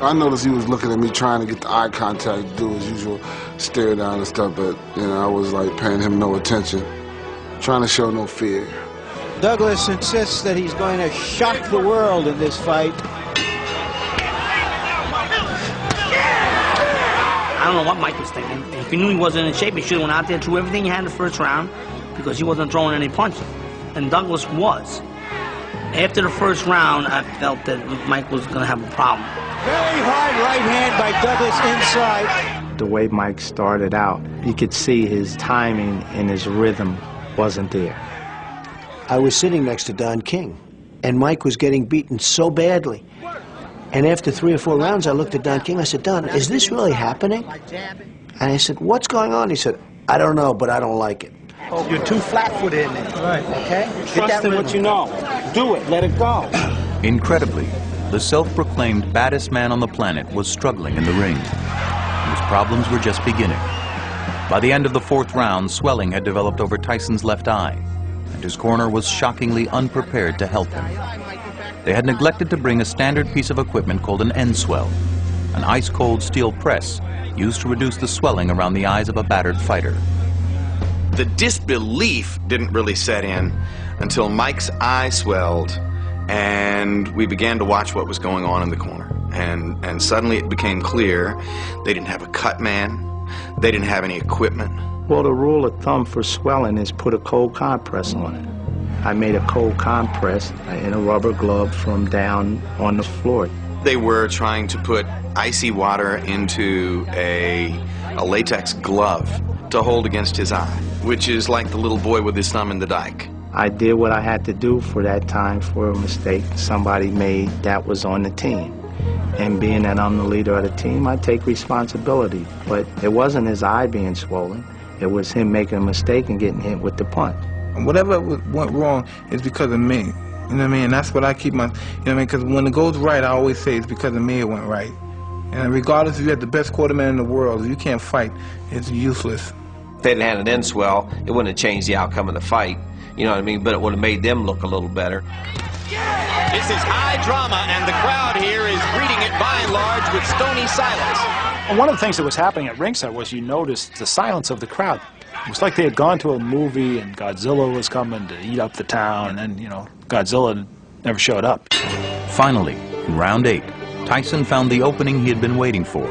I noticed he was looking at me, trying to get the eye contact, do his usual stare down and stuff, but, you know, I was like paying him no attention, trying to show no fear. Douglas insists that he's going to shock the world in this fight. I don't know what Mike was thinking. If he knew he wasn't in shape, he should have went out there and threw everything he had in the first round because he wasn't throwing any punches. And Douglas was. After the first round, I felt that Mike was going to have a problem. Very hard right hand by Douglas inside. The way Mike started out, you could see his timing and his rhythm wasn't there. I was sitting next to Don King, and Mike was getting beaten so badly. And after 3 or 4 rounds, I looked at Don King. I said, Don, is this really happening? And I said, what's going on? He said, I don't know, but I don't like it. You're too flat-footed in there. Right. Okay? Trust in what you know. Do it. Let it go. Incredibly, the self-proclaimed baddest man on the planet was struggling in the ring. His problems were just beginning. By the end of the 4th round, swelling had developed over Tyson's left eye, and his corner was shockingly unprepared to help him. They had neglected to bring a standard piece of equipment called an end swell, an ice-cold steel press used to reduce the swelling around the eyes of a battered fighter. The disbelief didn't really set in until Mike's eye swelled and we began to watch what was going on in the corner. And suddenly it became clear they didn't have a cut man, they didn't have any equipment. Well, the rule of thumb for swelling is put a cold compress on it. I made a cold compress in a rubber glove from down on the floor. They were trying to put icy water into a latex glove to hold against his eye, which is like the little boy with his thumb in the dike. I did what I had to do for that time for a mistake somebody made that was on the team. And being that I'm the leader of the team, I take responsibility. But it wasn't his eye being swollen. It was him making a mistake and getting hit with the punch. Whatever went wrong is because of me. You know what I mean? And that's what I keep my, you know what I mean? Because when it goes right, I always say it's because of me it went right. And regardless if you have the best quarterman in the world, if you can't fight, it's useless. If they'd had an end swell, it wouldn't have changed the outcome of the fight. You know what I mean? But it would have made them look a little better. This is high drama, and the crowd here is greeting it by and large with stony silence. And one of the things that was happening at ringside was you noticed the silence of the crowd. It was like they had gone to a movie and Godzilla was coming to eat up the town, and then, you know, Godzilla never showed up. Finally, in round 8, Tyson found the opening he had been waiting for,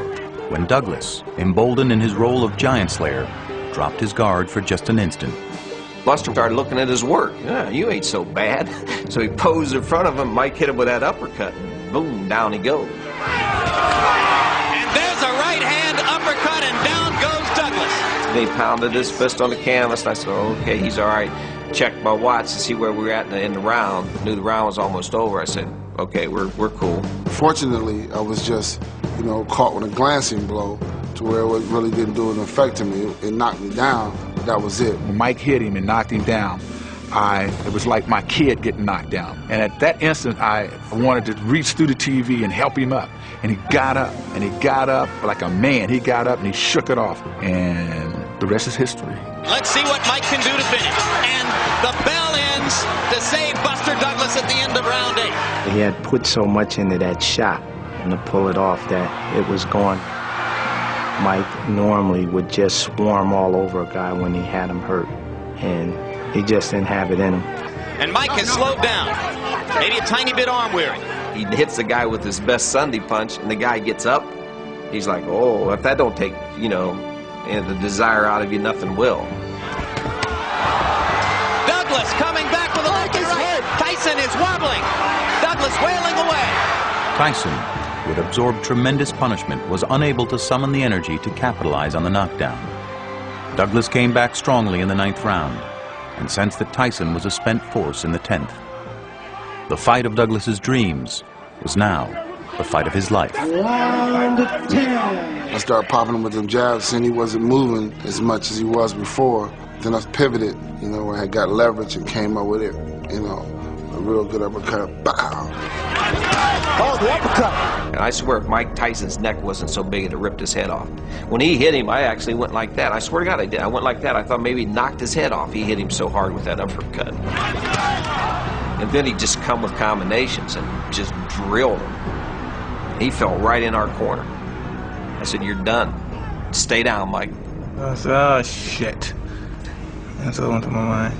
when Douglas, emboldened in his role of giant slayer, dropped his guard for just an instant. Buster started looking at his work. Yeah, you ain't so bad. So he posed in front of him. Mike hit him with that uppercut. And boom, down he goes. And there's a right hand uppercut, and down goes Douglas. And he pounded his fist on the canvas. And I said, oh, okay, he's all right. Checked my watch to see where we were at in the round. Knew the round was almost over. I said, okay, we're cool. Fortunately, I was just, you know, caught with a glancing blow to where it really didn't do an effect to me. It knocked me down. That was it. When Mike hit him and knocked him down, it was like my kid getting knocked down. And at that instant, I wanted to reach through the TV and help him up. And he got up, and he got up like a man. He got up and he shook it off. And the rest is history. Let's see what Mike can do to finish. And the bell ends to save Buster Douglas at the end of round 8. He had put so much into that shot and to pull it off that it was gone. Mike normally would just swarm all over a guy when he had him hurt, and he just didn't have it in him. And Mike has slowed down, maybe a tiny bit arm weary. He hits the guy with his best Sunday punch, and the guy gets up. He's like, oh, if that don't take, you know, the desire out of you, nothing will. Douglas coming back with a left and right. Tyson is wobbling. Douglas wailing away. Tyson, who had absorbed tremendous punishment, was unable to summon the energy to capitalize on the knockdown. Douglas came back strongly in the 9th round and sensed that Tyson was a spent force in the 10th. The fight of Douglas's dreams was now the fight of his life. I started popping him with them jabs, and he wasn't moving as much as he was before. Then I pivoted, you know, I had got leverage and came up with it, you know, a real good uppercut. Bow. Oh, the uppercut. And I swear if Mike Tyson's neck wasn't so big, it ripped his head off. When he hit him, I actually went like that. I swear to God I did. I went like that. I thought maybe he knocked his head off. He hit him so hard with that uppercut. And then he'd just come with combinations and just drilled him. He fell right in our corner. I said, "You're done. Stay down, Mike." I said, oh, shit. That's what went through my mind.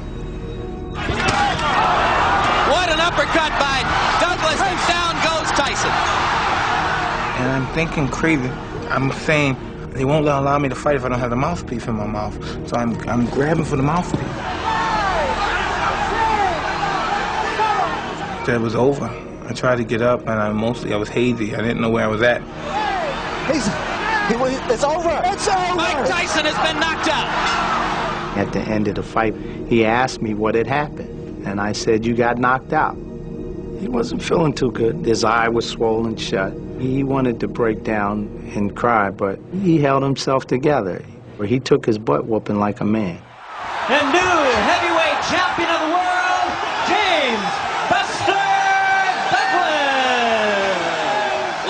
What an uppercut by Douglas, and down goes Tyson. And I'm thinking crazy. I'm saying they won't allow me to fight if I don't have the mouthpiece in my mouth. So I'm grabbing for the mouthpiece. That was over. I tried to get up, and I was hazy. I didn't know where I was at. It's over! It's over! Mike Tyson has been knocked out. At the end of the fight, he asked me what had happened, and I said, "You got knocked out." He wasn't feeling too good. His eye was swollen shut. He wanted to break down and cry, but he held himself together. He took his butt whooping like a man. And new heavyweight champion of the world, James Buster Douglas.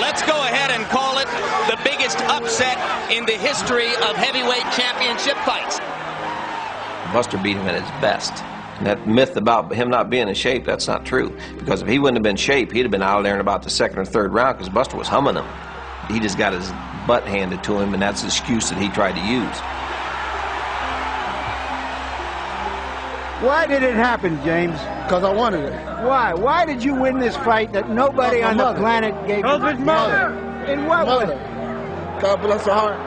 Let's go ahead and call it the biggest upset in the history of heavyweight championship fights. Buster beat him at his best. And that myth about him not being in shape, that's not true. Because if he wouldn't have been in shape, he'd have been out there in about the second or third round because Buster was humming him. He just got his butt handed to him, and that's the excuse that he tried to use. Why did it happen, James? Because I wanted it. Why? Why did you win this fight that nobody on the planet gave you? His mother. In what way? God bless her heart.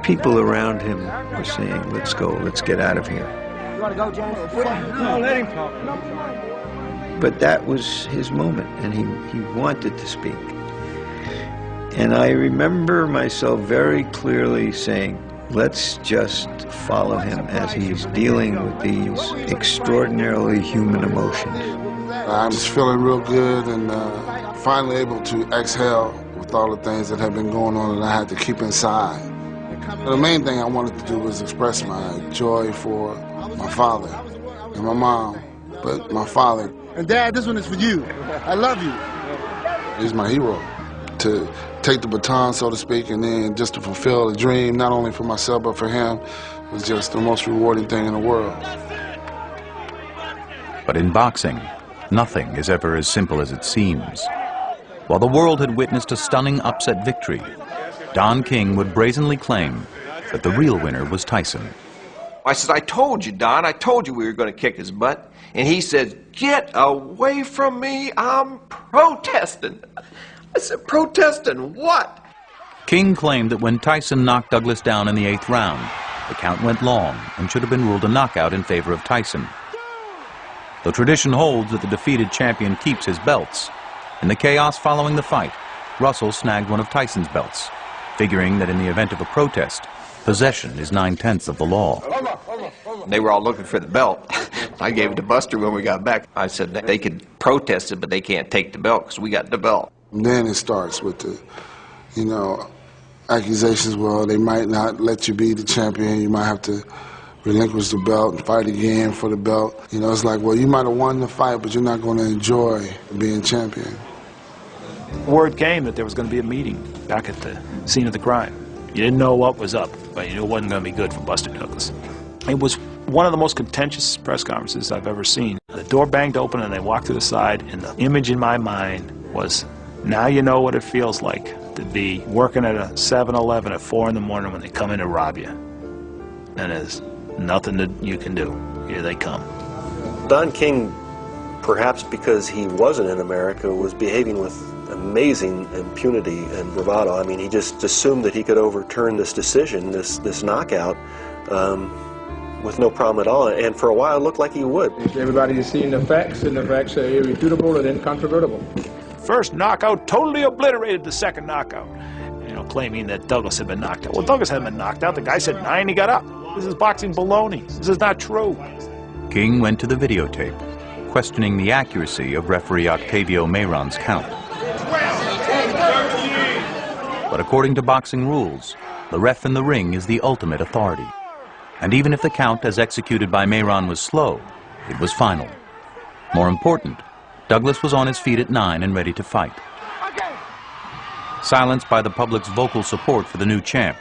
People around him were saying, "Let's go, let's get out of here." You want to go, James? No, let him talk. But that was his moment, and he wanted to speak. And I remember myself very clearly saying, let's just follow him as he's dealing with these extraordinarily human emotions. I'm just feeling real good and finally able to exhale with all the things that have been going on that I had to keep inside. The main thing I wanted to do was express my joy for my father and my mom, but my father. And Dad, this one is for you. I love you. He's my hero. To take the baton, so to speak, and then just to fulfill a dream, not only for myself, but for him, was just the most rewarding thing in the world. But in boxing, nothing is ever as simple as it seems. While the world had witnessed a stunning upset victory, Don King would brazenly claim that the real winner was Tyson. I said, "I told you, Don, I told you we were going to kick his butt." And he says, "Get away from me, I'm protesting." I said, "Protesting what?" King claimed that when Tyson knocked Douglas down in the 8th round, the count went long and should have been ruled a knockout in favor of Tyson. Though tradition holds that the defeated champion keeps his belts, in the chaos following the fight, Russell snagged one of Tyson's belts, figuring that in the event of a protest, possession is 9/10 of the law. They were all looking for the belt. I gave it to Buster when we got back. I said they could protest it, but they can't take the belt because we got the belt. And then it starts with the, accusations. Well, they might not let you be the champion. You might have to relinquish the belt and fight again for the belt. It's like, well, you might have won the fight, but you're not going to enjoy being champion. Word came that there was going to be a meeting back at the scene of the crime. You didn't know what was up, but you knew it wasn't going to be good for Buster Douglas. It was one of the most contentious press conferences I've ever seen. The door banged open and they walked to the side, and the image in my mind was, now you know what it feels like to be working at a 7-Eleven at 4 in the morning when they come in to rob you. And there's nothing that you can do. Here they come. Don King, perhaps because he wasn't in America, was behaving with amazing impunity and bravado. I mean, he just assumed that he could overturn this decision, this knockout, with no problem at all. And for a while, it looked like he would. Everybody has seen the facts, and the facts are irrefutable and incontrovertible. First knockout totally obliterated the second knockout, claiming that Douglas had been knocked out. Well, Douglas hadn't been knocked out. The guy said 9, he got up. This is boxing baloney. This is not true. King went to the videotape, questioning the accuracy of referee Octavio Mayron's count. But according to boxing rules, the ref in the ring is the ultimate authority. And even if the count as executed by Mayron was slow, it was final. More important, Douglas was on his feet at 9 and ready to fight. Silenced by the public's vocal support for the new champ,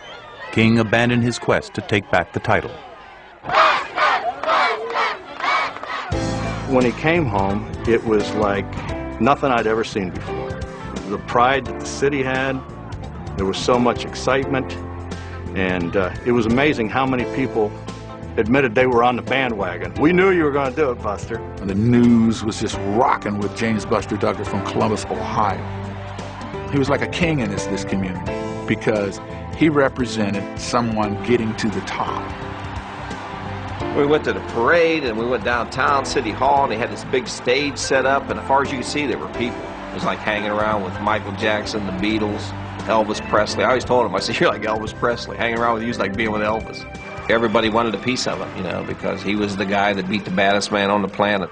King abandoned his quest to take back the title. When he came home, it was like nothing I'd ever seen before. the pride that the city had. There was so much excitement, and it was amazing how many people admitted they were on the bandwagon. We knew you were going to do it, Buster. And the news was just rocking with James Buster Douglas from Columbus, Ohio. He was like a king in this community because he represented someone getting to the top. We went to the parade, and we went downtown City Hall, and they had this big stage set up, and as far as you could see, there were people. It was like hanging around with Michael Jackson, the Beatles, Elvis Presley. I always told him, I said, you're like Elvis Presley. Hanging around with you is like being with Elvis. Everybody wanted a piece of him, you know, because he was the guy that beat the baddest man on the planet.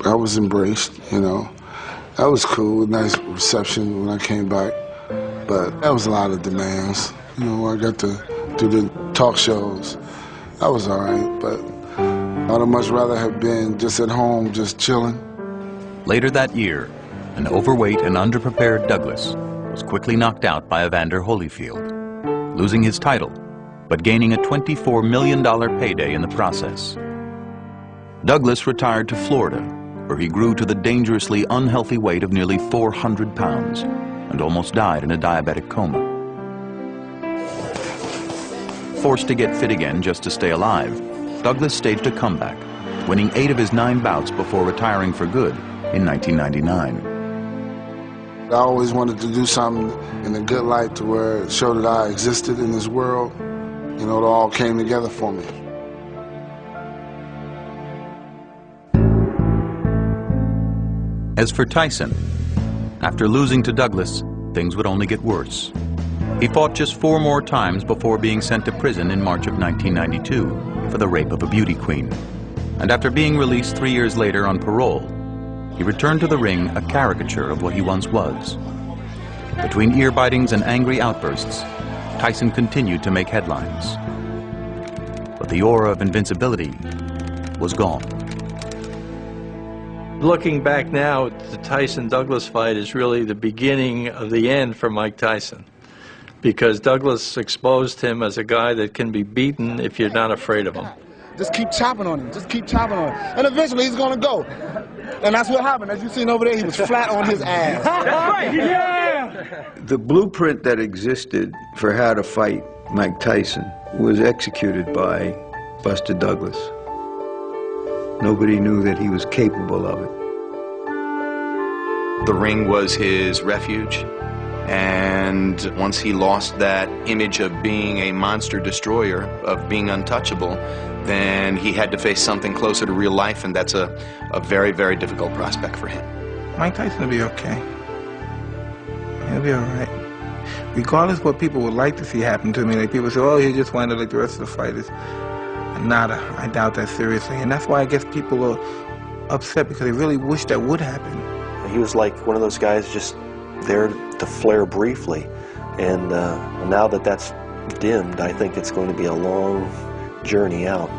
I was embraced, you know. That was cool, nice reception when I came back. But that was a lot of demands. You know, I got to do the talk shows. That was all right, but I'd have much rather have been just at home, just chilling. Later that year, an overweight and underprepared Douglas was quickly knocked out by Evander Holyfield, losing his title, but gaining a $24 million payday in the process. Douglas retired to Florida, where he grew to the dangerously unhealthy weight of nearly 400 pounds and almost died in a diabetic coma. Forced to get fit again just to stay alive, Douglas staged a comeback, winning 8 of his 9 bouts before retiring for good in 1999. I always wanted to do something in a good light to where it showed that I existed in this world. You know, it all came together for me. As for Tyson, after losing to Douglas, things would only get worse. He fought just 4 more times before being sent to prison in March of 1992 for the rape of a beauty queen. And after being released 3 years later on parole, he returned to the ring a caricature of what he once was. Between ear bitings and angry outbursts, Tyson continued to make headlines. But the aura of invincibility was gone. Looking back now, the Tyson-Douglas fight is really the beginning of the end for Mike Tyson, because Douglas exposed him as a guy that can be beaten if you're not afraid of him. Just keep chopping on him. Just keep chopping on him. And eventually he's going to go. And that's what happened. As you seen over there, he was flat on his ass. That's right. Yeah. The blueprint that existed for how to fight Mike Tyson was executed by Buster Douglas. Nobody knew that he was capable of it. The ring was his refuge. And once he lost that image of being a monster destroyer, of being untouchable, then he had to face something closer to real life, and that's a very, very difficult prospect for him. Mike Tyson will be okay. He'll be all right. Regardless of what people would like to see happen to me, like people say, oh, he just wanted like the rest of the fighters. Nada. I doubt that seriously. And that's why I guess people are upset, because they really wish that would happen. He was like one of those guys just there to flare briefly, and now that that's dimmed, I think it's going to be a long journey out.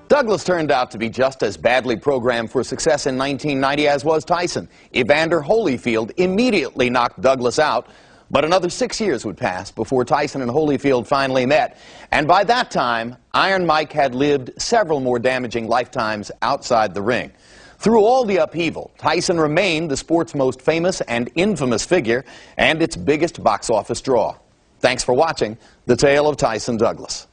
Douglas turned out to be just as badly programmed for success in 1990 as was Tyson. Evander Holyfield immediately knocked Douglas out, but another 6 years would pass before Tyson and Holyfield finally met, and by that time, Iron Mike had lived several more damaging lifetimes outside the ring. Through all the upheaval, Tyson remained the sport's most famous and infamous figure and its biggest box office draw. Thanks for watching The Tale of Tyson Douglas.